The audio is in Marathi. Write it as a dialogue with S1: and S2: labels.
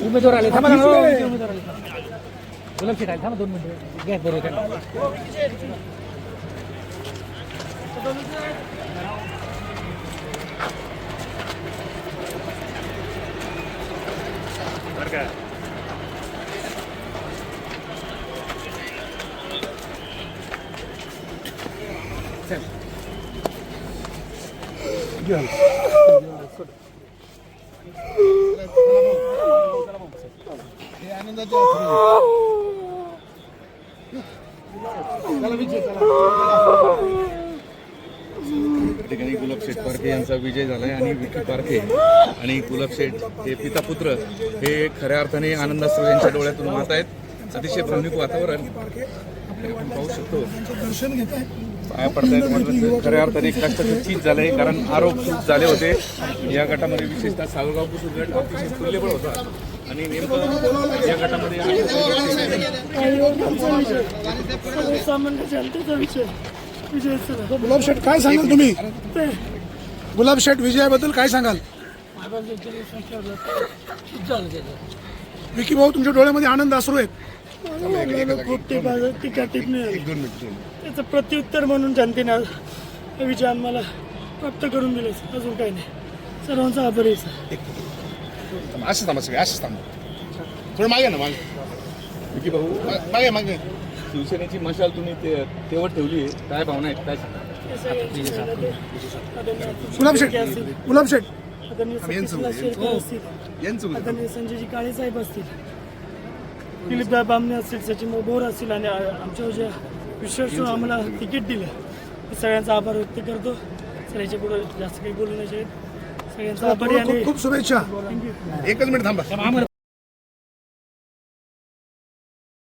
S1: उमेदवार आले थांबा उमेदवार आले गुलाब शेट आले थांबा 2 मिनिटं गॅस बरोबर
S2: ठिकाणी गुलाब शेठ पारखे यांचा विजय झालाय आणि विकी पारखे आणि गुलाब शेठ हे पिता पुत्र हे खऱ्या अर्थाने आनंदाश्रू यांच्या डोळ्यातून वाहत आहेत. अतिशय भावनिक वातावरण आपण पाहू शकतो.
S3: दर्शन घेत आहे.
S2: पाया पडतायत म्हटलं खऱ्या अर्थाने कष्टाचं चीज झालंय, कारण आरोप खूप झाले होते या गटामध्ये. विशेषतः सावगाव पुसू गट अतिशय तुल्यबळ होता आणि नेमकं या गटामध्ये
S4: सामान्य जनतेचा विषय विजय
S3: गुलाब शेठ काय सांगाल तुम्ही? गुलाब शेठ विजयाबद्दल काय सांगाल? विकी भाऊ तुमच्या डोळ्यामध्ये आनंद अश्रू आहेत.
S4: खूप टीका टिप्पणी त्याचं प्रत्युत्तर म्हणून जनतेने हा विजय आम्हाला प्राप्त करून दिले. अजून काही नाही. सर्वांचा आभारी आहे.
S5: असं थांबा सगळे असंच थांबा. थोडं मागे ना मागे.
S2: विकी भाऊ
S5: मागे मागे.
S2: शिवसेनेची मशाल तुम्ही तेवढ ठेवली आहे, काय भावना आहेत, काय सांगा?
S3: गुलाब शेठ गुलाब शेठ
S4: आदरणीय संजयजी काळे साहेब असतील, दिलीपदा बामणे असतील, सचिन बोर असतील आणि आमच्या ज्या विश्वास आम्हाला तिकीट दिलं सगळ्यांचा आभार व्यक्त करतो. सगळ्याच्या पुढे जास्त काही बोलू नाही. सगळ्यांचा आभारी आणि
S3: खूप शुभेच्छा.
S5: एकच मिनिट थांबा.